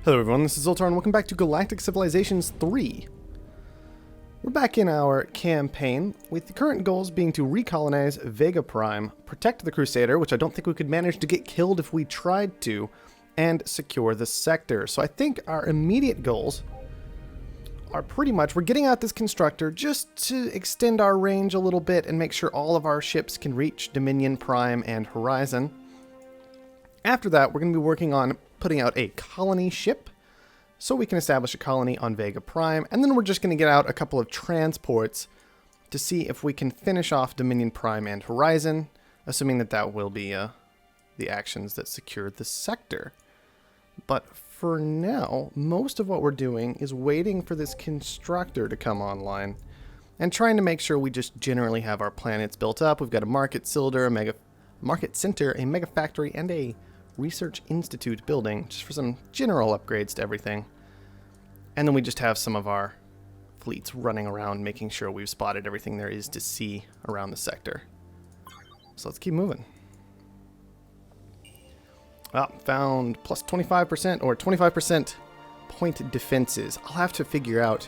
Hello everyone, this is Zoltar and welcome back to Galactic Civilizations 3. We're back in our campaign, with the current goals being to recolonize Vega Prime, protect the Crusader, which I don't think we could manage to get killed if we tried to, and secure the sector. So I think our immediate goals are pretty much, we're getting out this constructor just to extend our range a little bit and make sure all of our ships can reach Dominion, Prime, and Horizon. After that, we're going to be working on putting out a colony ship so we can establish a colony on Vega Prime, and then we're just going to get out a couple of transports to see if we can finish off Dominion Prime and Horizon, assuming that that will be the actions that secure the sector. But for now, most of what we're doing is waiting for this constructor to come online and trying to make sure we just generally have our planets built up. We've got a market center, a mega factory, and a research institute building just for some general upgrades to everything. And then we just have some of our fleets running around making sure we've spotted everything there is to see around the sector. So let's keep moving. Found plus 25% or 25% point defenses. I'll have to figure out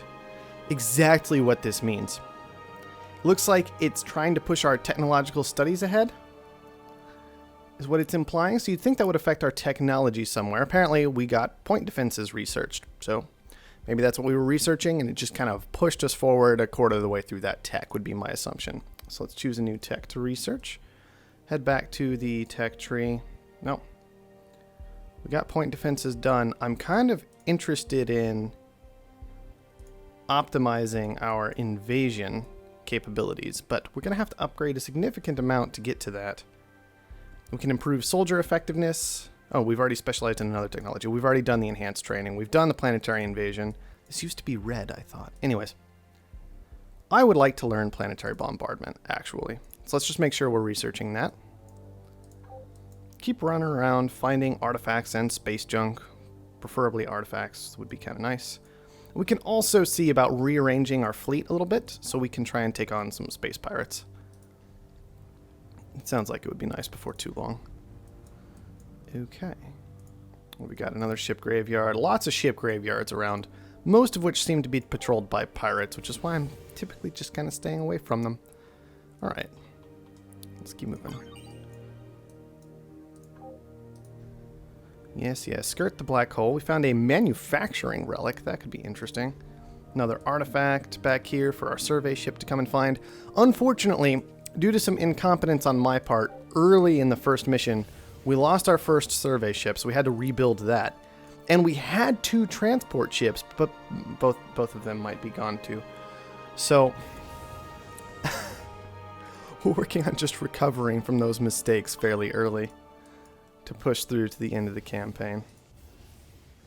exactly what this means. Looks like it's trying to push our technological studies ahead, is what it's implying. So you'd think that would affect our technology somewhere. Apparently we got point defenses researched, so maybe that's what we were researching and it just kind of pushed us forward a quarter of the way through that tech, would be my assumption. So let's choose a new tech to research. Head back to the tech tree. No, we got point defenses done. I'm kind of interested in optimizing our invasion capabilities, but we're gonna have to upgrade a significant amount to get to that. We can improve soldier effectiveness. Oh, we've already specialized in another technology. We've already done the enhanced training. We've done the planetary invasion. This used to be red, I thought. Anyways, I would like to learn planetary bombardment, actually. So let's just make sure we're researching that. Keep running around finding artifacts and space junk. Preferably artifacts would be kind of nice. We can also see about rearranging our fleet a little bit so we can try and take on some space pirates. It sounds like it would be nice before too long. Okay. Well, we got another ship graveyard. Lots of ship graveyards around, most of which seem to be patrolled by pirates, which is why I'm typically just kind of staying away from them. Alright. Let's keep moving. Yes, yes. Skirt the black hole. We found a manufacturing relic. That could be interesting. Another artifact back here for our survey ship to come and find. Unfortunately, due to some incompetence on my part, early in the first mission, we lost our first survey ship, so we had to rebuild that. And we had 2 transport ships, but both of them might be gone too. So, we're working on just recovering from those mistakes fairly early to push through to the end of the campaign.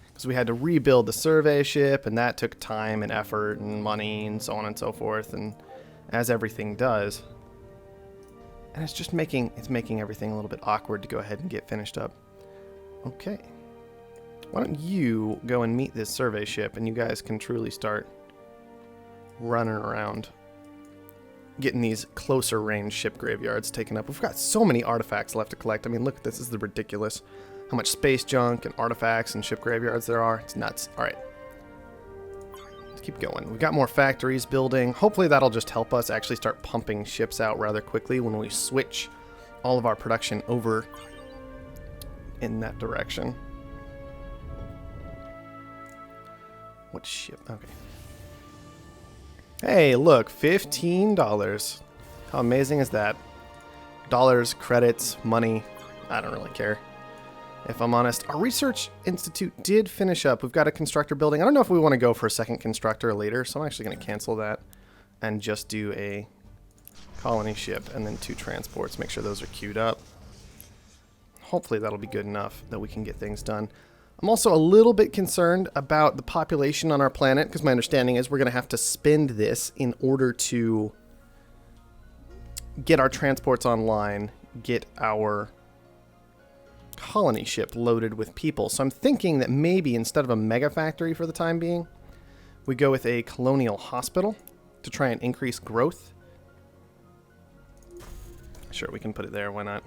Because we had to rebuild the survey ship, and that took time and effort and money and so on and so forth, and as everything does. And it's just making everything a little bit awkward to go ahead and get finished up. Okay. Why don't you go and meet this survey ship and you guys can truly start running around getting these closer range ship graveyards taken up. We've got so many artifacts left to collect. I mean, look at this. This is ridiculous. How much space junk and artifacts and ship graveyards there are. It's nuts. All right. Keep going. We've got more factories building. Hopefully that'll just help us actually start pumping ships out rather quickly when we switch all of our production over in that direction. What ship? Okay. Hey, look, $15. How amazing is that? Dollars, credits, money. I don't really care, if I'm honest. Our research institute did finish up. We've got a constructor building. I don't know if we want to go for a second constructor later, so I'm actually going to cancel that and just do a colony ship and then 2 transports. Make sure those are queued up. Hopefully that'll be good enough that we can get things done. I'm also a little bit concerned about the population on our planet, because my understanding is we're going to have to spend this in order to get our transports online, get our colony ship loaded with people. So I'm thinking that maybe instead of a mega factory for the time being, we go with a Colonial Hospital to try and increase growth. Sure, we can put it there, why not?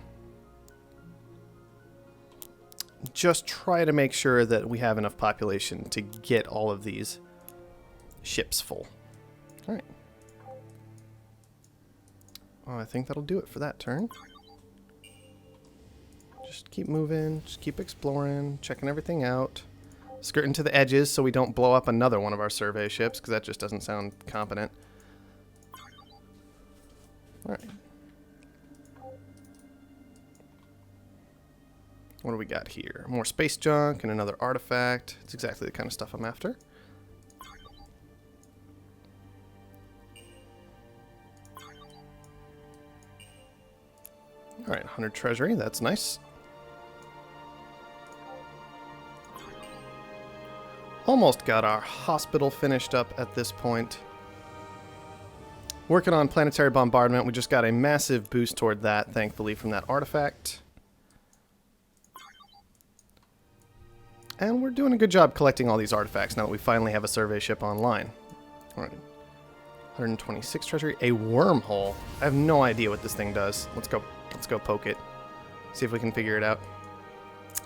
just try to make sure that we have enough population to get all of these ships full. All right. Oh, I think that'll do it for that turn. Just keep moving, just keep exploring, checking everything out. Skirting to the edges so we don't blow up another one of our survey ships, because that just doesn't sound competent. Alright. What do we got here? More space junk and another artifact. It's exactly the kind of stuff I'm after. Alright, 100 treasury, that's nice. Almost got our hospital finished up at this point. Working on planetary bombardment, we just got a massive boost toward that, thankfully, from that artifact. And we're doing a good job collecting all these artifacts now that we finally have a survey ship online. Alright. 126 treasury. A wormhole. I have no idea what this thing does. Let's go poke it. See if we can figure it out.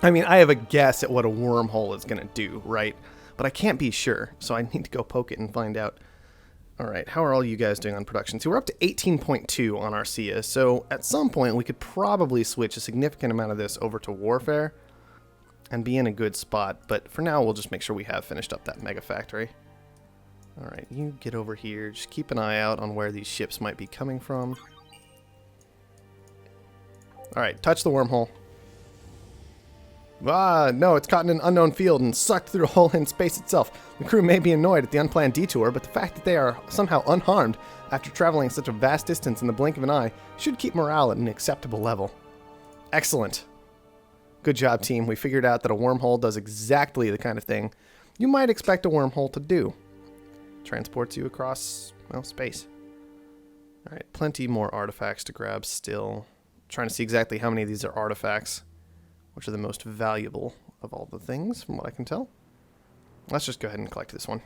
I mean, I have a guess at what a wormhole is going to do, right? But I can't be sure, so I need to go poke it and find out. Alright, how are all you guys doing on production? So we're up to 18.2 on Arcia, so at some point we could probably switch a significant amount of this over to warfare and be in a good spot, but for now we'll just make sure we have finished up that mega factory. Alright, you get over here, just keep an eye out on where these ships might be coming from. Alright, touch the wormhole. Ah, no, it's caught in an unknown field and sucked through a hole in space itself. The crew may be annoyed at the unplanned detour, but the fact that they are somehow unharmed after traveling such a vast distance in the blink of an eye should keep morale at an acceptable level. Excellent. Good job, team. We figured out that a wormhole does exactly the kind of thing you might expect a wormhole to do. Transports you across, well, space. Alright, plenty more artifacts to grab still. Trying to see exactly how many of these are artifacts, which are the most valuable of all the things, from what I can tell. Let's just go ahead and collect this one.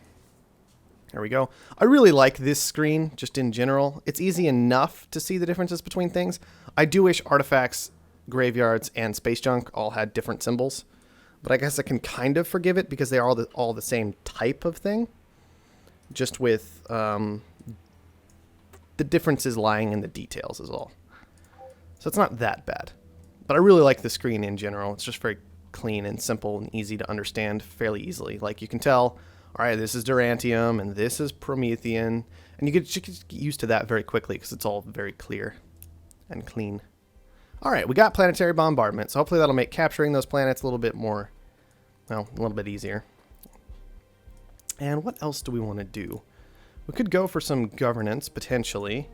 There we go. I really like this screen, just in general. It's easy enough to see the differences between things. I do wish artifacts, graveyards, and space junk all had different symbols, but I guess I can kind of forgive it because they are all the same type of thing, just with the differences lying in the details is all. So it's not that bad. But I really like the screen in general. It's just very clean and simple and easy to understand fairly easily. Like you can tell, all right, this is Durantium and this is Promethean. And you get used to that very quickly because it's all very clear and clean. All right, we got planetary bombardment. So hopefully that'll make capturing those planets a little bit more, well, a little bit easier. And what else do we want to do? We could go for some governance, potentially.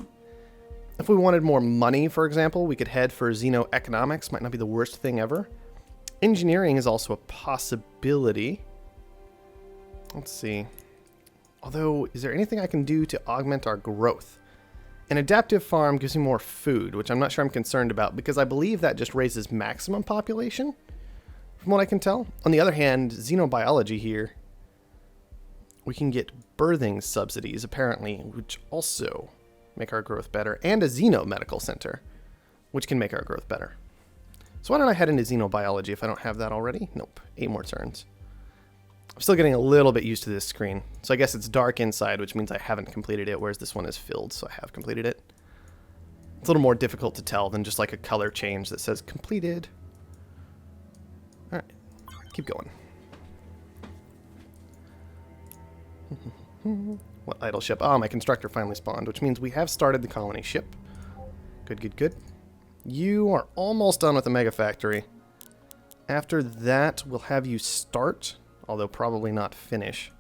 If we wanted more money, for example, we could head for xeno-economics. Might not be the worst thing ever. Engineering is also a possibility. Let's see. Although, is there anything I can do to augment our growth? An adaptive farm gives me more food, which I'm not sure I'm concerned about, because I believe that just raises maximum population, from what I can tell. On the other hand, xenobiology here, we can get birthing subsidies, apparently, which also make our growth better, and a xeno-medical center, which can make our growth better. So why don't I head into xenobiology if I don't have that already? Nope, 8 more turns. I'm still getting a little bit used to this screen. So I guess it's dark inside, which means I haven't completed it, whereas this one is filled, so I have completed it. It's a little more difficult to tell than just like a color change that says completed. Alright, keep going. What idle ship? Ah, my constructor finally spawned, which means we have started the colony ship. Good, good, good. You are almost done with the mega factory. After that, we'll have you start, although probably not finish,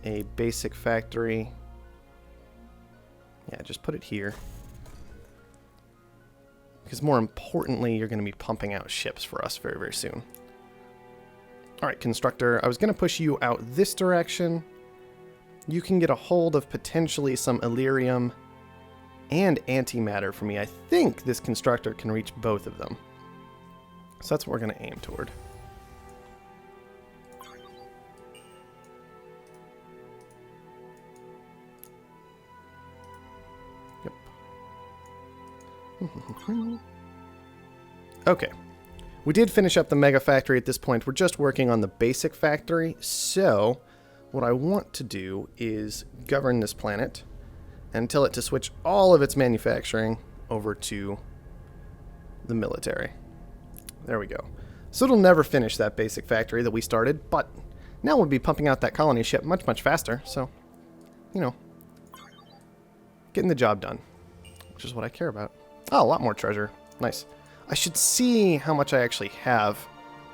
a basic factory. Yeah, just put it here. Because more importantly, you're going to be pumping out ships for us very, very soon. Alright, constructor, I was going to push you out this direction. You can get a hold of potentially some Illyrium and antimatter for me. I think this constructor can reach both of them. So that's what we're going to aim toward. Yep. Okay. We did finish up the mega factory at this point. We're just working on the basic factory. So what I want to do is govern this planet and tell it to switch all of its manufacturing over to the military. There we go. So it'll never finish that basic factory that we started, but now we'll be pumping out that colony ship much, much faster. So, you know, getting the job done, which is what I care about. Oh, a lot more treasure. Nice. I should see how much I actually have.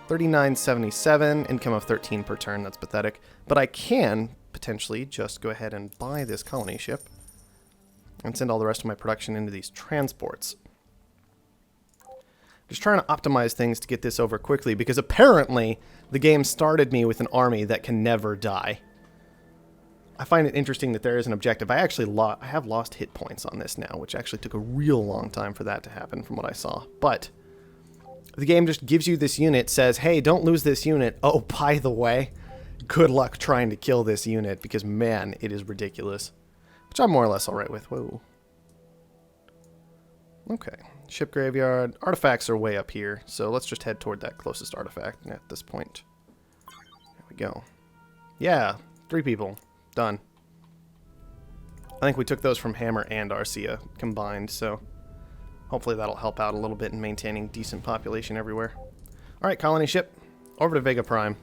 39.77, income of 13 per turn. That's pathetic. But I can potentially just go ahead and buy this colony ship and send all the rest of my production into these transports. Just trying to optimize things to get this over quickly, because apparently the game started me with an army that can never die. I find it interesting that there is an objective. I have lost hit points on this now, which actually took a real long time for that to happen from what I saw. But the game just gives you this unit, says, hey, don't lose this unit. Oh, by the way, good luck trying to kill this unit, because, man, it is ridiculous. Which I'm more or less alright with. Whoa. Okay. Ship graveyard. Artifacts are way up here, so let's just head toward that closest artifact at this point. There we go. Yeah, 3 people. Done. I think we took those from Hammer and Arcia combined, so hopefully that'll help out a little bit in maintaining decent population everywhere. Alright, colony ship. Over to Vega Prime.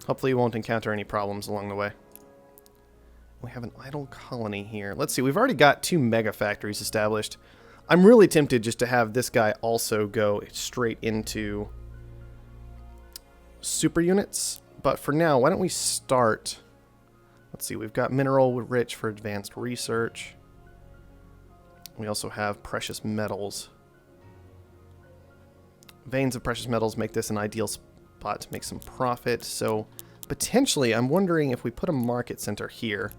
Hopefully you won't encounter any problems along the way. We have an idle colony here. Let's see, we've already got 2 mega factories established. I'm really tempted just to have this guy also go straight into super units. But for now, why don't we start... Let's see, we've got mineral rich for advanced research. We also have precious metals. Veins of precious metals make this an ideal spot to make some profit. So potentially, I'm wondering if we put a market center here.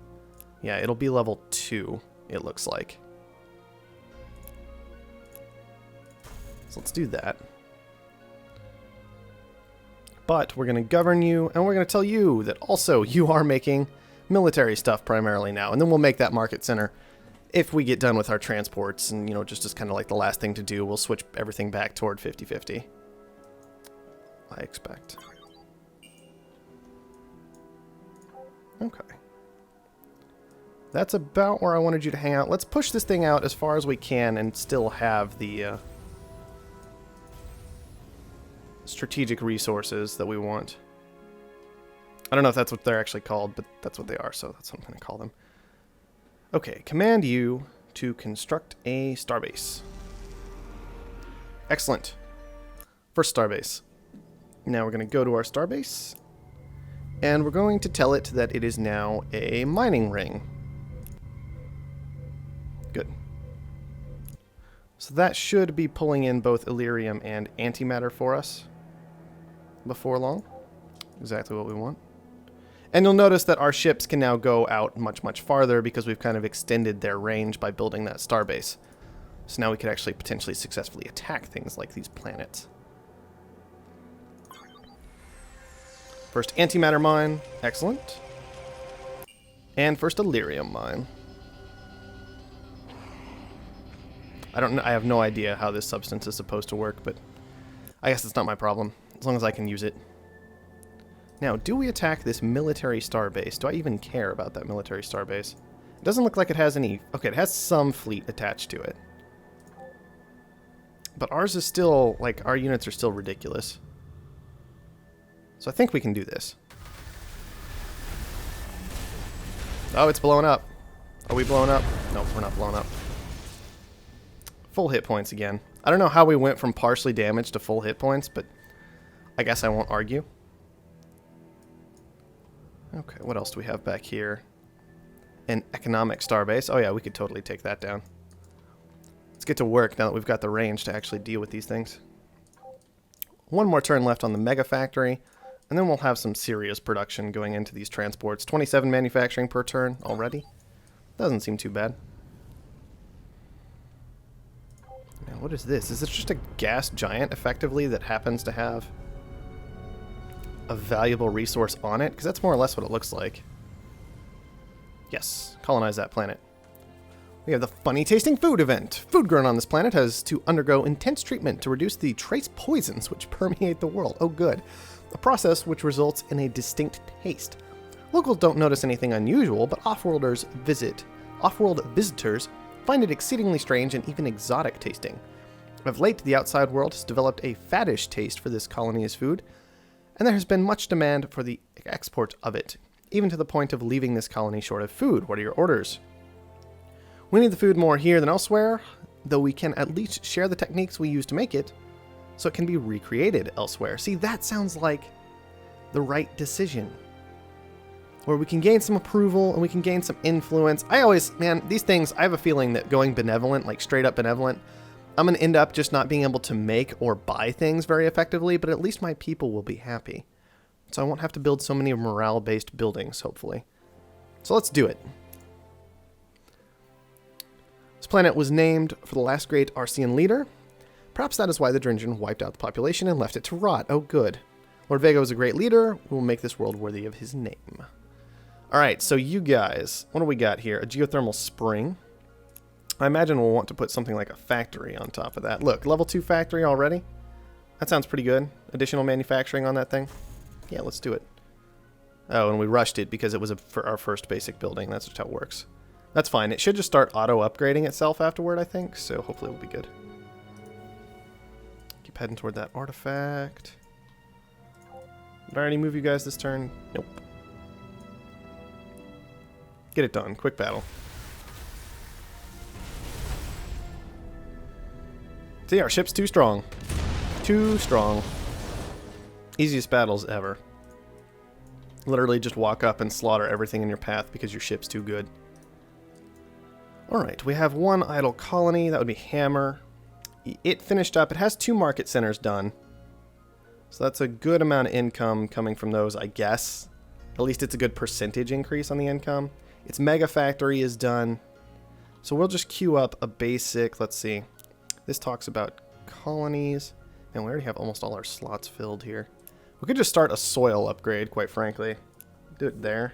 Yeah, it'll be level 2, it looks like. So let's do that. But we're going to govern you, and we're going to tell you that also you are making military stuff primarily now. And then we'll make that market center if we get done with our transports. And, you know, just as kind of like the last thing to do, we'll switch everything back toward 50-50. I expect. Okay. That's about where I wanted you to hang out. Let's push this thing out as far as we can and still have the strategic resources that we want. I don't know if that's what they're actually called, but that's what they are, so that's what I'm going to call them. Okay, command you to construct a starbase. Excellent. First starbase. Now we're going to go to our starbase, and we're going to tell it that it is now a mining ring. Good. So that should be pulling in both Illyrium and antimatter for us before long. Exactly what we want. And you'll notice that our ships can now go out much, much farther because we've kind of extended their range by building that starbase. So now we could actually potentially successfully attack things like these planets. First antimatter mine. Excellent. And first Illyrium mine. I have no idea how this substance is supposed to work, but I guess it's not my problem, as long as I can use it. Now, do we attack this military starbase? Do I even care about that military starbase? It doesn't look like it has any... Okay, it has some fleet attached to it. But ours is still... Like, our units are still ridiculous. So I think we can do this. Oh, it's blowing up. Are we blowing up? Nope, we're not blowing up. Full hit points again. I don't know how we went from partially damaged to full hit points, but I guess I won't argue. Okay, what else do we have back here? An economic starbase. Oh yeah, we could totally take that down. Let's get to work now that we've got the range to actually deal with these things. One more turn left on the mega factory, and then we'll have some serious production going into these transports. 27 manufacturing per turn already. Doesn't seem too bad. Now, what is this? Is this just a gas giant, effectively, that happens to have a valuable resource on it? Because that's more or less what it looks like. Yes, colonize that planet. We have the funny tasting food event. Food grown on this planet has to undergo intense treatment to reduce the trace poisons which permeate the world. Oh good. A process which results in a distinct taste. Locals don't notice anything unusual, but off-world visitors find it exceedingly strange and even exotic tasting. Of late, the outside world has developed a faddish taste for this colony's food, and there has been much demand for the export of it, even to the point of leaving this colony short of food. What are your orders? We need the food more here than elsewhere, though we can at least share the techniques we use to make it, so it can be recreated elsewhere. See, that sounds like the right decision. Where we can gain some approval and we can gain some influence. These things, I have a feeling that going benevolent, like straight up benevolent, I'm going to end up just not being able to make or buy things very effectively, but at least my people will be happy. So I won't have to build so many morale-based buildings, hopefully. So let's do it. This planet was named for the last great Arcean leader. Perhaps that is why the Dringen wiped out the population and left it to rot. Oh, good. Lord Vega was a great leader. We will make this world worthy of his name. Alright, so you guys, what do we got here? A geothermal spring. I imagine we'll want to put something like a factory on top of that. Look, level 2 factory already? That sounds pretty good. Additional manufacturing on that thing? Yeah, let's do it. Oh, and we rushed it because it was for our first basic building. That's just how it works. That's fine. It should just start auto-upgrading itself afterward, I think, so hopefully we'll be good. Keep heading toward that artifact. Did I already move you guys this turn? Nope. Get it done. Quick battle. See, our ship's too strong. Too strong. Easiest battles ever. Literally just walk up and slaughter everything in your path because your ship's too good. Alright, we have one idle colony. That would be Hammer. It finished up. It has 2 market centers done. So that's a good amount of income coming from those, I guess. At least it's a good percentage increase on the income. Its mega factory is done. So we'll just queue up a basic, let's see. This talks about colonies. And we already have almost all our slots filled here. We could just start a soil upgrade, quite frankly. Do it there.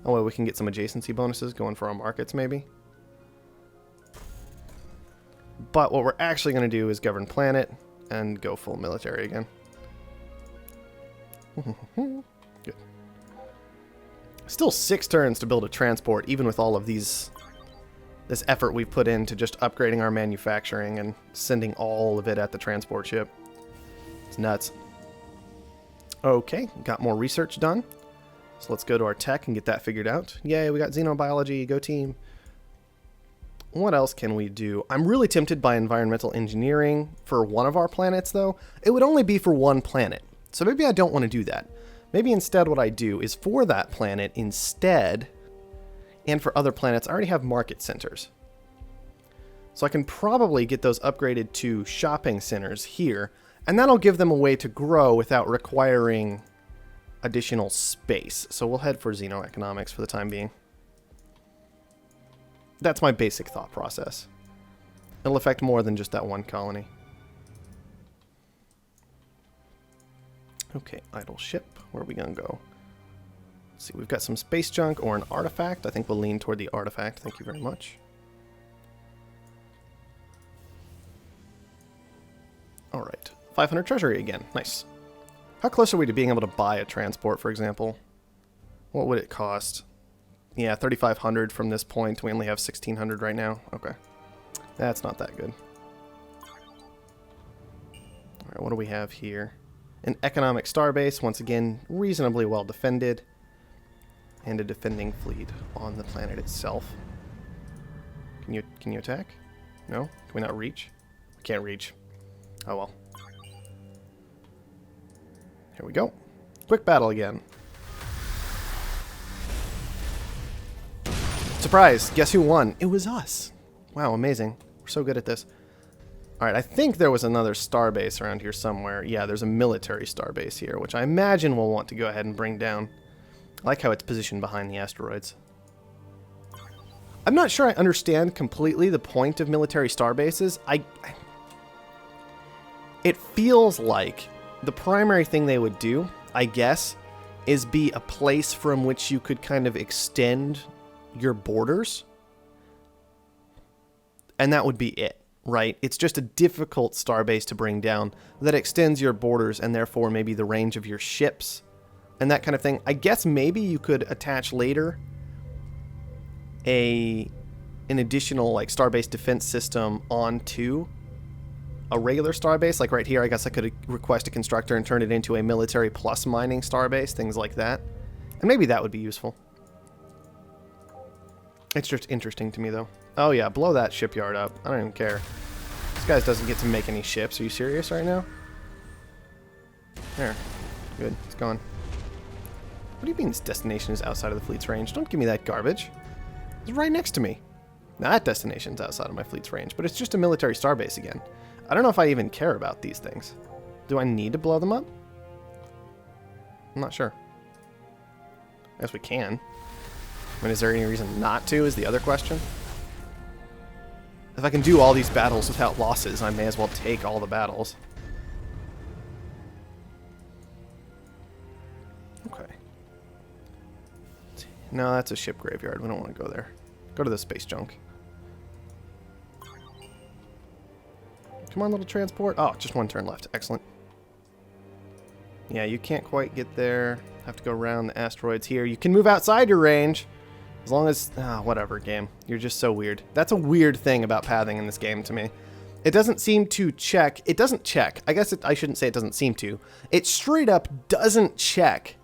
That way we can get some adjacency bonuses going for our markets, maybe. But what we're actually going to do is govern planet and go full military again. Good. Still 6 turns to build a transport, even with all of this effort we've put into just upgrading our manufacturing and sending all of it at the transport ship. It's nuts. Okay, got more research done. So let's go to our tech and get that figured out. Yay, we got xenobiology, go team. What else can we do? I'm really tempted by environmental engineering for one of our planets, though. It would only be for one planet. So maybe I don't want to do that. Maybe instead what I do is for that planet instead, and for other planets, I already have market centers. So I can probably get those upgraded to shopping centers here, and that'll give them a way to grow without requiring additional space. So we'll head for xenoeconomics for the time being. That's my basic thought process. It'll affect more than just that one colony. Okay, idle ship. Where are we going to go? Let's see, we've got some space junk or an artifact. I think we'll lean toward the artifact. Thank you very much. Alright, 500 treasury again. Nice. How close are we to being able to buy a transport, for example? What would it cost? Yeah, 3,500 from this point. We only have 1,600 right now. Okay. That's not that good. Alright, what do we have here? An economic starbase, once again, reasonably well defended. And a defending fleet on the planet itself. Can you attack? No? Can we not reach? We can't reach. Oh well. Here we go. Quick battle again. Surprise! Guess who won? It was us. Wow, amazing. We're so good at this. Alright, I think there was another starbase around here somewhere. Yeah, there's a military starbase here, which I imagine we'll want to go ahead and bring down. I like how it's positioned behind the asteroids. I'm not sure I understand completely the point of military starbases. It feels like the primary thing they would do, I guess, is be a place from which you could kind of extend your borders. And that would be it, right? It's just a difficult starbase to bring down that extends your borders and therefore maybe the range of your ships and that kind of thing. I guess maybe you could attach later an additional like starbase defense system onto a regular starbase. Like right here, I guess I could request a constructor and turn it into a military plus mining starbase, things like that. And maybe that would be useful. It's just interesting to me, though. Oh, yeah, blow that shipyard up. I don't even care. This guy doesn't get to make any ships. Are you serious right now? There. Good. It's gone. What do you mean this destination is outside of the fleet's range? Don't give me that garbage. It's right next to me. Now, that destination's outside of my fleet's range, but it's just a military starbase again. I don't know if I even care about these things. Do I need to blow them up? I'm not sure. I guess we can. I mean, is there any reason not to, is the other question. If I can do all these battles without losses, I may as well take all the battles. Okay. No, that's a ship graveyard. We don't want to go there. Go to the space junk. Come on, little transport. Oh, just one turn left. Excellent. Yeah, you can't quite get there. Have to go around the asteroids here. You can move outside your range. As long as... whatever, game. You're just so weird. That's a weird thing about pathing in this game to me. It doesn't seem to check... It doesn't check. I guess I shouldn't say it doesn't seem to. It straight up doesn't check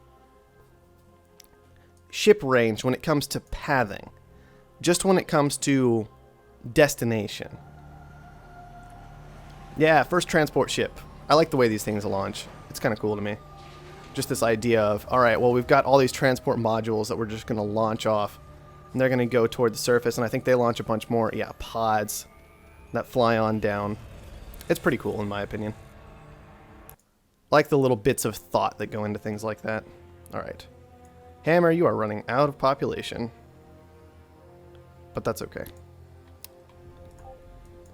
ship range when it comes to pathing. Just when it comes to destination. Yeah, first transport ship. I like the way these things launch. It's kind of cool to me. Just this idea of, alright, well, we've got all these transport modules that we're just going to launch off. And they're going to go toward the surface, and I think they launch a bunch more, yeah, pods that fly on down. It's pretty cool, in my opinion. I like the little bits of thought that go into things like that. Alright. Hammer, you are running out of population. But that's okay.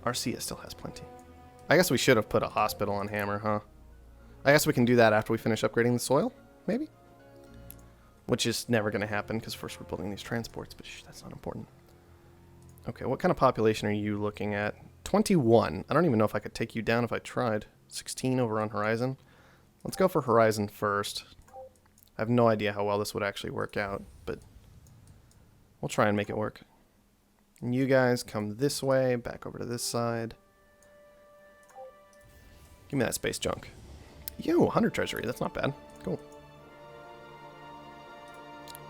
Arcia still has plenty. I guess we should have put a hospital on Hammer, huh? I guess we can do that after we finish upgrading the soil, maybe? Which is never going to happen, because first we're building these transports, but that's not important. Okay, what kind of population are you looking at? 21. I don't even know if I could take you down if I tried. 16 over on Horizon. Let's go for Horizon first. I have no idea how well this would actually work out, but we'll try and make it work. And you guys come this way, back over to this side. Give me that space junk. Yo, 100 treasury. That's not bad. Cool.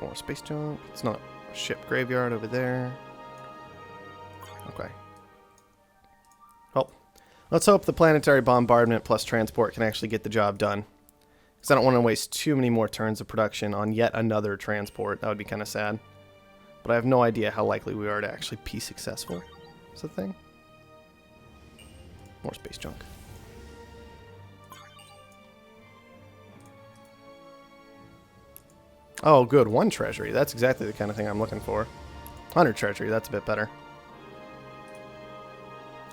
More space junk. It's not a ship graveyard over there. Okay. Well, let's hope the planetary bombardment plus transport can actually get the job done. Because I don't want to waste too many more turns of production on yet another transport. That would be kind of sad. But I have no idea how likely we are to actually be successful. Is the thing. More space junk. Oh, good. 1 treasury. That's exactly the kind of thing I'm looking for. 100 treasury. That's a bit better.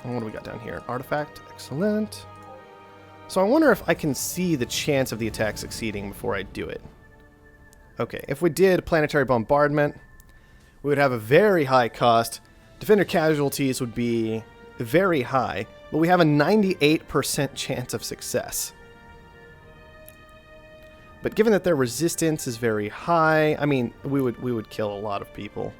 And what do we got down here? Artifact. Excellent. So I wonder if I can see the chance of the attack succeeding before I do it. Okay, if we did planetary bombardment, we would have a very high cost. Defender casualties would be very high, but we have a 98% chance of success. But given that their resistance is very high, I mean, we would kill a lot of people.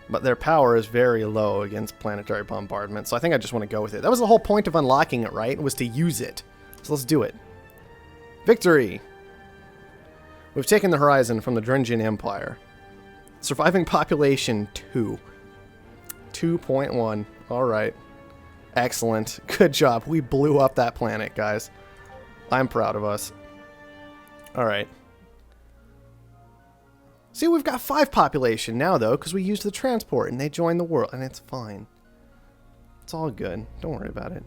But their power is very low against planetary bombardment, so I think I just want to go with it. That was the whole point of unlocking it, right? Was to use it. So let's do it. Victory! We've taken the Horizon from the Drungian Empire. Surviving population 2. 2.1. Alright. Excellent. Good job. We blew up that planet, guys. I'm proud of us. Alright. See, we've got 5 population now, though, because we used the transport, and they joined the world, and it's fine. It's all good. Don't worry about it.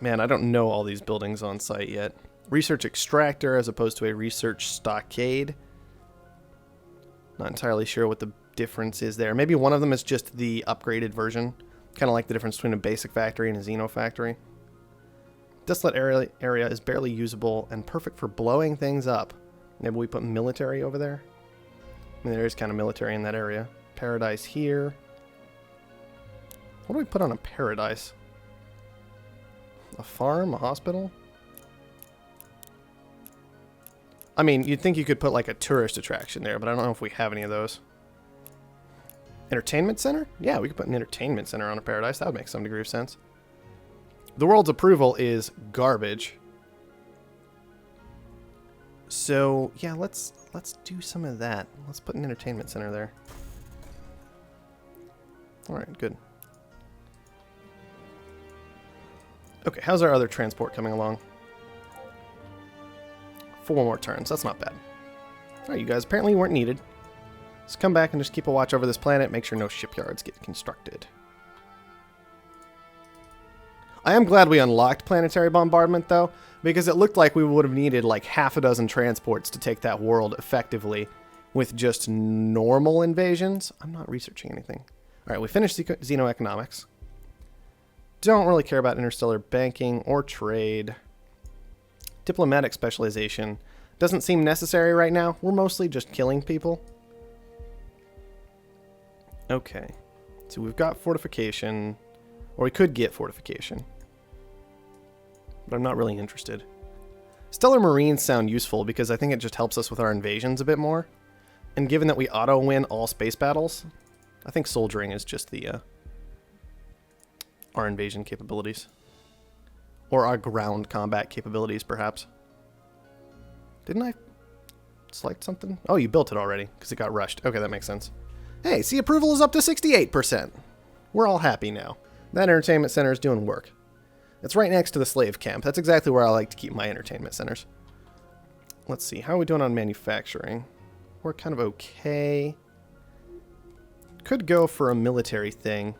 Man, I don't know all these buildings on site yet. Research extractor as opposed to a research stockade. Not entirely sure what the difference is there. Maybe one of them is just the upgraded version. Kind of like the difference between a basic factory and a Xeno factory. Desolate area is barely usable and perfect for blowing things up. Maybe we put military over there? I mean, there is kind of military in that area. paradise here. What do we put on a paradise? A farm? A hospital? I mean, you'd think you could put like a tourist attraction there, but I don't know if we have any of those. Entertainment center? Yeah, we could put an entertainment center on a paradise. That would make some degree of sense. The world's approval is garbage. So, yeah, let's do some of that. Let's put an entertainment center there. Alright, good. Okay, how's our other transport coming along? 4 more turns. That's not bad. Alright, you guys apparently weren't needed. Let's come back and just keep a watch over this planet, make sure no shipyards get constructed. I am glad we unlocked planetary bombardment, though, because it looked like we would have needed like half a dozen transports to take that world effectively with just normal invasions. I'm not researching anything. Alright, we finished xenoeconomics. Don't really care about interstellar banking or trade. Diplomatic specialization doesn't seem necessary right now. We're mostly just killing people. Okay. So we've got fortification. Or we could get fortification. But I'm not really interested. Stellar Marines sound useful because I think it just helps us with our invasions a bit more. And given that we auto-win all space battles, I think soldiering is just the our invasion capabilities. Or our ground combat capabilities, perhaps. Didn't I select something? Oh, you built it already, because it got rushed. Okay, that makes sense. Hey, see, approval is up to 68%. We're all happy now. That entertainment center is doing work. It's right next to the slave camp. That's exactly where I like to keep my entertainment centers. Let's see, how are we doing on manufacturing? We're kind of okay. Could go for a military thing.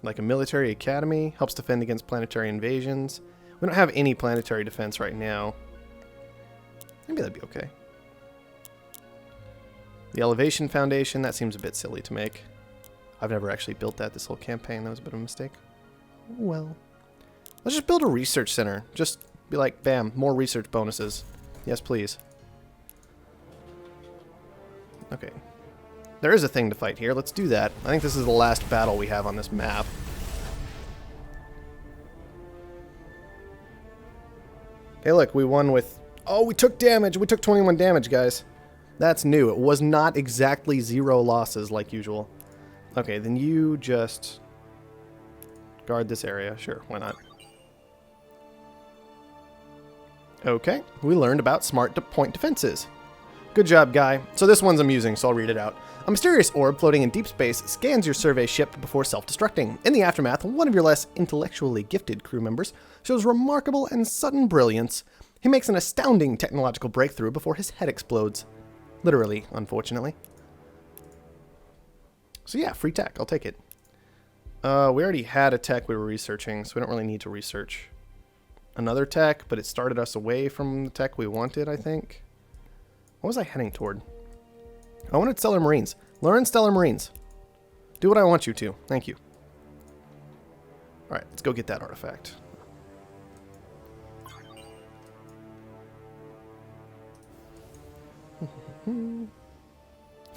Like a military academy, helps defend against planetary invasions. We don't have any planetary defense right now. Maybe that'd be okay. The Elevation Foundation, that seems a bit silly to make. I've never actually built that this whole campaign. That was a bit of a mistake. Well, let's just build a research center. Just be like, bam, more research bonuses. Yes, please. Okay. There is a thing to fight here. Let's do that. I think this is the last battle we have on this map. Hey, look, we won with... Oh, we took damage. We took 21 damage, guys. That's new. It was not exactly 0 losses like usual. Okay, then you just guard this area. Sure, why not? Okay, we learned about smart point defenses. Good job, guy. So this one's amusing, so I'll read it out. A mysterious orb floating in deep space scans your survey ship before self-destructing. In the aftermath, one of your less intellectually gifted crew members shows remarkable and sudden brilliance. He makes an astounding technological breakthrough before his head explodes. Literally, unfortunately. So yeah, free tech. I'll take it. We already had a tech we were researching, so we don't really need to research another tech, but it started us away from the tech we wanted, I think. What was I heading toward? I wanted Stellar Marines. Learn Stellar Marines. Do what I want you to. Thank you. Alright, let's go get that artifact.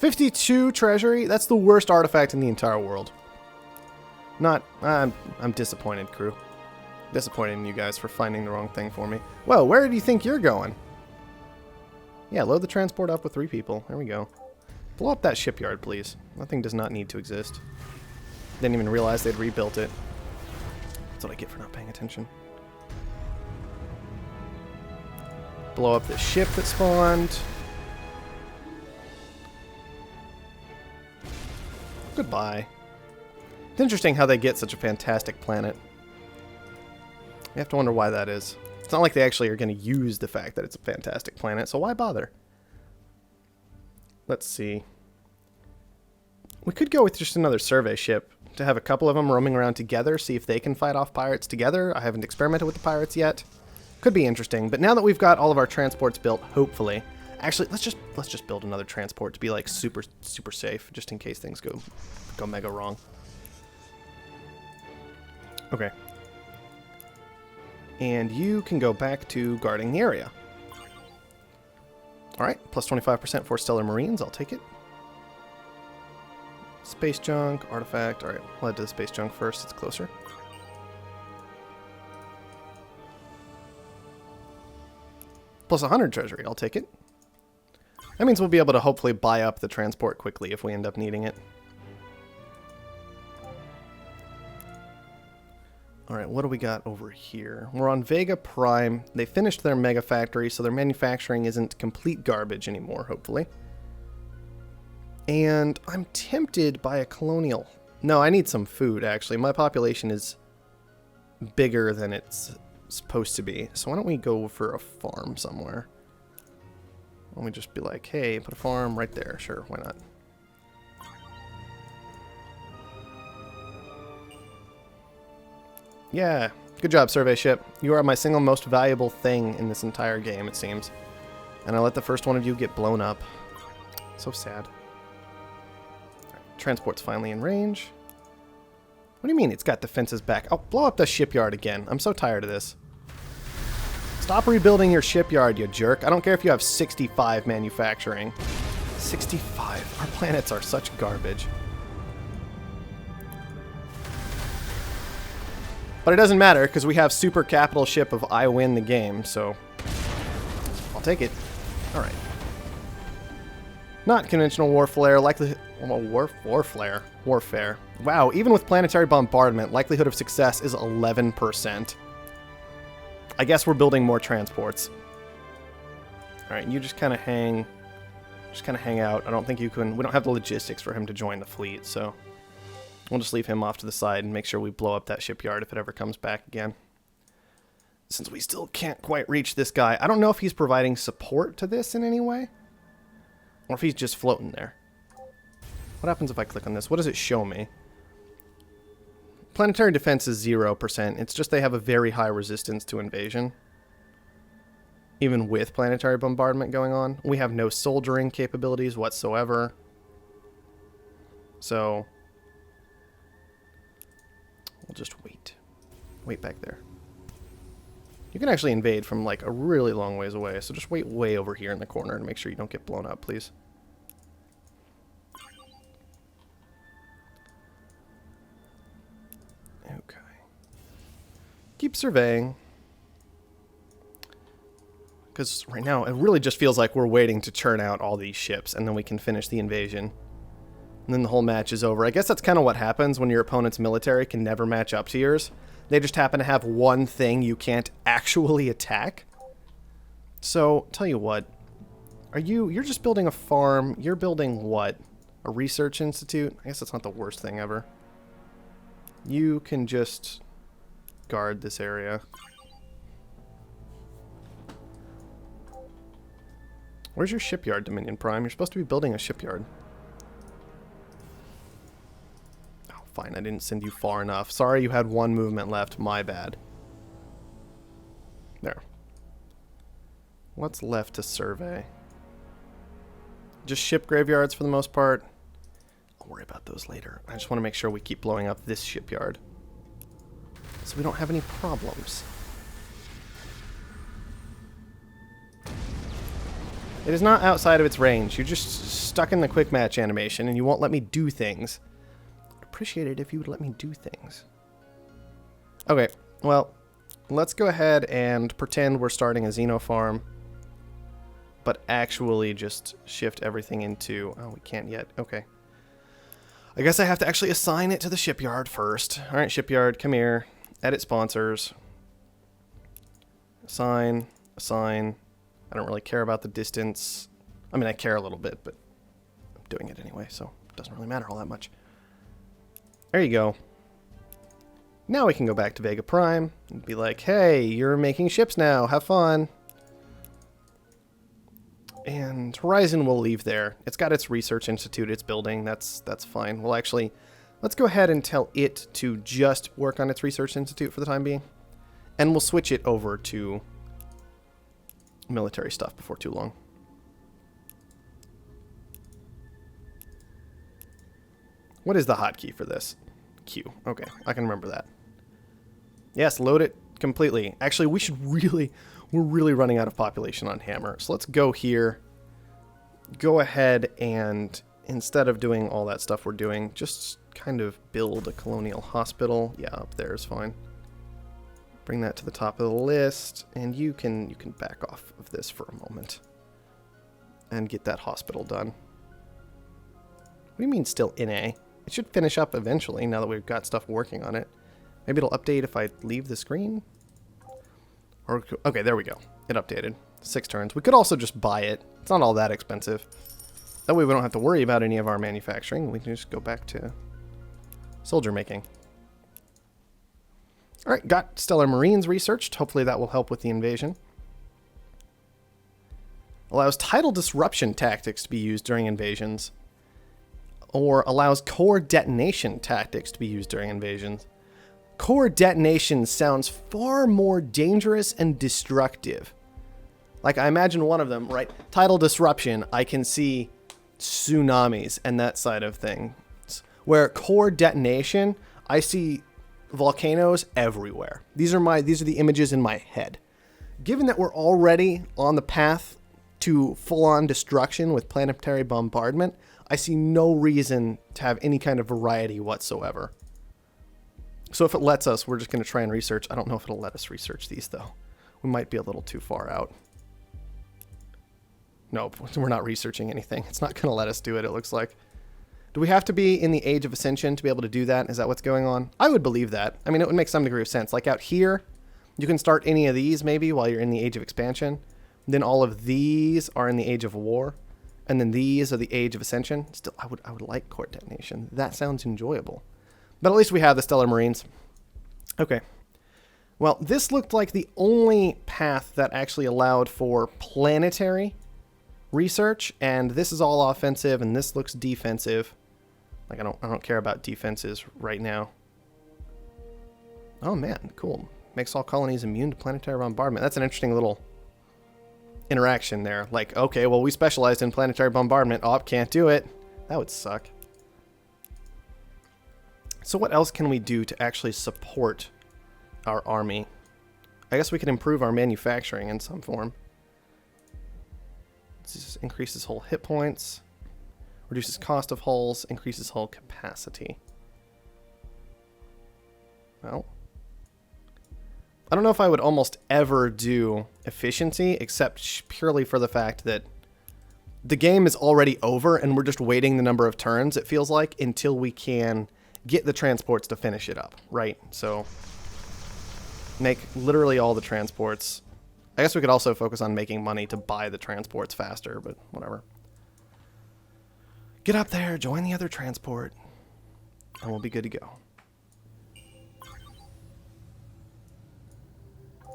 $52 treasury? That's the worst artifact in the entire world. I'm disappointed, crew. Disappointed in you guys for finding the wrong thing for me. Whoa, where do you think you're going? Yeah, load the transport up with 3 people. There we go. Blow up that shipyard, please. That thing does not need to exist. Didn't even realize they'd rebuilt it. That's what I get for not paying attention. Blow up the ship that spawned. Goodbye. It's interesting how they get such a fantastic planet. You have to wonder why that is. It's not like they actually are going to use the fact that it's a fantastic planet, so why bother? Let's see. We could go with just another survey ship to have a couple of them roaming around together, see if they can fight off pirates together. I haven't experimented with the pirates yet. Could be interesting, but now that we've got all of our transports built, hopefully... Actually, let's just build another transport to be like super safe, just in case things go mega wrong. Okay. And you can go back to guarding the area. Alright, plus 25% for Stellar Marines. I'll take it. Space junk, artifact. Alright, we'll head to the space junk first. It's closer. Plus 100 treasury. I'll take it. That means we'll be able to hopefully buy up the transport quickly if we end up needing it. Alright, what do we got over here? We're on Vega Prime. They finished their mega factory, so their manufacturing isn't complete garbage anymore, hopefully. And I'm tempted by a colonial. No, I need some food, actually. My population is bigger than it's supposed to be. So why don't we go for a farm somewhere? Let me just be like, hey, put a farm right there. Sure, why not? Yeah, good job, survey ship. You are my single most valuable thing in this entire game, it seems. And I let the first one of you get blown up. So sad. Transport's finally in range. What do you mean it's got defenses back? Oh, blow up the shipyard again. I'm so tired of this. Stop rebuilding your shipyard, you jerk. I don't care if you have 65 manufacturing. 65. Our planets are such garbage. But it doesn't matter, because we have super capital ship of I win the game, so I'll take it. Alright. Not conventional warfare, likely... Well, warfare. Wow, even with planetary bombardment, likelihood of success is 11%. I guess we're building more transports. Alright, you just kind of hang... Just kind of hang out. I don't think you can... We don't have the logistics for him to join the fleet, so... We'll just leave him off to the side and make sure we blow up that shipyard if it ever comes back again. Since we still can't quite reach this guy. I don't know if he's providing support to this in any way. Or if he's just floating there. What happens if I click on this? What does it show me? Planetary defense is 0%. It's just they have a very high resistance to invasion. Even with planetary bombardment going on. We have no soldiering capabilities whatsoever. So... we'll just wait. Wait back there. You can actually invade from like a really long ways away, so just wait way over here in the corner and make sure you don't get blown up, please. Okay. Keep surveying. Because right now, it really just feels like we're waiting to churn out all these ships, and then we can finish the invasion. And then the whole match is over. I guess that's kind of what happens when your opponent's military can never match up to yours. They just happen to have one thing you can't actually attack. So, tell you what. You're just building a farm. You're building what? A research institute? I guess that's not the worst thing ever. You can just guard this area. Where's your shipyard, Dominion Prime? You're supposed to be building a shipyard. Fine, I didn't send you far enough. Sorry you had one movement left. My bad. There. What's left to survey? Just ship graveyards for the most part. I'll worry about those later. I just want to make sure we keep blowing up this shipyard. So we don't have any problems. It is not outside of its range. You're just stuck in the quick match animation and you won't let me do things. Appreciate it if you would let me do things. Okay, well, let's go ahead and pretend we're starting a Xeno farm, but actually just shift everything into... Oh, we can't yet. Okay. I guess I have to actually assign it to the shipyard first. All right, shipyard, come here. Edit sponsors. Assign. I don't really care about the distance. I mean, I care a little bit, but I'm doing it anyway, so it doesn't really matter all that much. There you go. Now we can go back to Vega Prime and be like, hey, you're making ships now. Have fun. And Horizon will leave there. It's got its research institute it's building. That's fine. Well, actually, let's go ahead and tell it to just work on its research institute for the time being. And we'll switch it over to military stuff before too long. What is the hotkey for this? Q. Okay, I can remember that. Yes, load it completely. Actually, we're really running out of population on Hammer. So let's go here go ahead and, instead of doing all that stuff we're doing, just kind of build a Colonial Hospital. Yeah, up there is fine. Bring that to the top of the list, and you can back off of this for a moment and get that hospital done. What do you mean still NA? It should finish up eventually now that we've got stuff working on it. Maybe it'll update if I leave the screen? Or, okay, there we go. It updated. 6 turns. We could also just buy it. It's not all that expensive. That way we don't have to worry about any of our manufacturing. We can just go back to soldier making. Alright, got Stellar Marines researched. Hopefully that will help with the invasion. Allows tidal disruption tactics to be used during invasions. Or allows core detonation tactics to be used during invasions. Core detonation sounds far more dangerous and destructive. Like, I imagine one of them, right? Tidal disruption, I can see tsunamis and that side of things. Where core detonation, I see volcanoes everywhere. These are the images in my head. Given that we're already on the path to full-on destruction with planetary bombardment, I see no reason to have any kind of variety whatsoever. So if it lets us, we're just going to try and research. I don't know if it'll let us research these, though. We might be a little too far out. Nope, we're not researching anything. It's not going to let us do it, it looks like. Do we have to be in the Age of Ascension to be able to do that? Is that what's going on? I would believe that. I mean, it would make some degree of sense. Like out here, you can start any of these maybe while you're in the Age of Expansion. Then all of these are in the Age of War. And then these are the Age of Ascension. Still, I would like core detonation. That sounds enjoyable. But at least we have the Stellar Marines. Okay. Well, this looked like the only path that actually allowed for planetary research, and this is all offensive, and this looks defensive. Like, I don't care about defenses right now. Oh man, cool. Makes all colonies immune to planetary bombardment. That's an interesting little interaction there. Like, okay, well, we specialized in planetary bombardment. Oh, can't do it. That would suck. So what else can we do to actually support our army? I guess we could improve our manufacturing in some form. This increases hull hit points, reduces cost of hulls, increases hull capacity. Well, I don't know if I would almost ever do efficiency, except purely for the fact that the game is already over and we're just waiting the number of turns, it feels like, until we can get the transports to finish it up, right? So make literally all the transports. I guess we could also focus on making money to buy the transports faster, but whatever. Get up there, join the other transport, and we'll be good to go.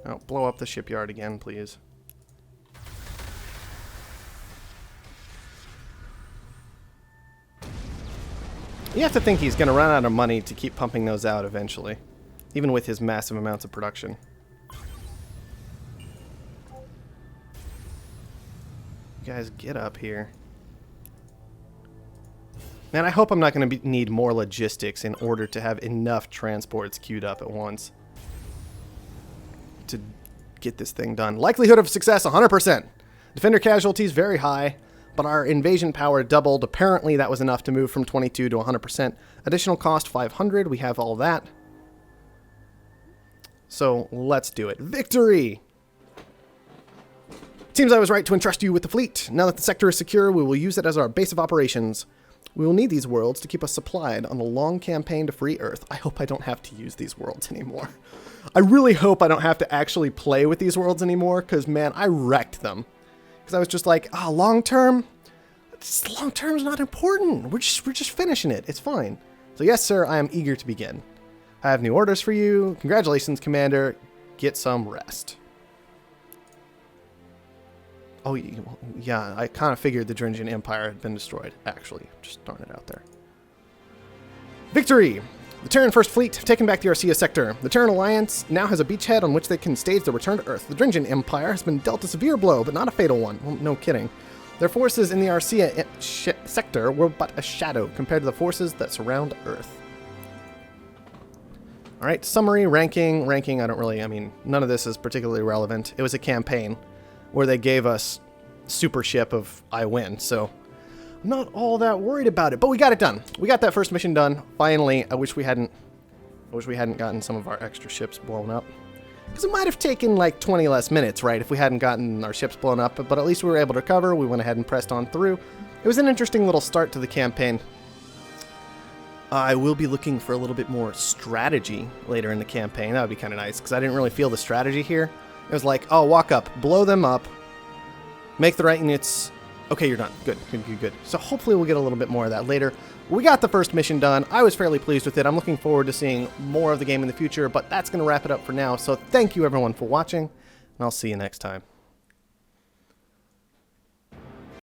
Oh, blow up the shipyard again, please. You have to think he's going to run out of money to keep pumping those out eventually, even with his massive amounts of production. You guys, get up here. Man, I hope I'm not going to need more logistics in order to have enough transports queued up at once to get this thing done. Likelihood of success, 100%. Defender casualties, very high. But our invasion power doubled. Apparently that was enough to move from 22 to 100%. Additional cost 500. We have all that. So let's do it. Victory! Seems I was right to entrust you with the fleet. Now that the sector is secure, we will use it as our base of operations. We will need these worlds to keep us supplied on a long campaign to free Earth. I hope I don't have to use these worlds anymore. I really hope I don't have to actually play with these worlds anymore, because, man, I wrecked them. Because I was just like, long term? Long term's not important. We're just finishing it. It's fine. So yes, sir, I am eager to begin. I have new orders for you. Congratulations, Commander. Get some rest. Oh, yeah, I kind of figured the Dringian Empire had been destroyed, actually. Just throwing it out there. Victory! The Terran First Fleet have taken back the Arcia sector. The Terran Alliance now has a beachhead on which they can stage the return to Earth. The Dringian Empire has been dealt a severe blow, but not a fatal one. Well, no kidding. Their forces in the Arcia sector were but a shadow compared to the forces that surround Earth. Alright, summary, ranking, none of this is particularly relevant. It was a campaign where they gave us super ship of I win, so I'm not all that worried about it. But we got it done. We got that first mission done. Finally, I wish we hadn't gotten some of our extra ships blown up. Because it might have taken like 20 less minutes, right, if we hadn't gotten our ships blown up. But at least we were able to recover. We went ahead and pressed on through. It was an interesting little start to the campaign. I will be looking for a little bit more strategy later in the campaign. That would be kind of nice, because I didn't really feel the strategy here. It was like, oh, walk up, blow them up, make the right units. Okay, you're done. Good, good, good, good. So hopefully we'll get a little bit more of that later. We got the first mission done. I was fairly pleased with it. I'm looking forward to seeing more of the game in the future, but that's going to wrap it up for now. So thank you, everyone, for watching, and I'll see you next time.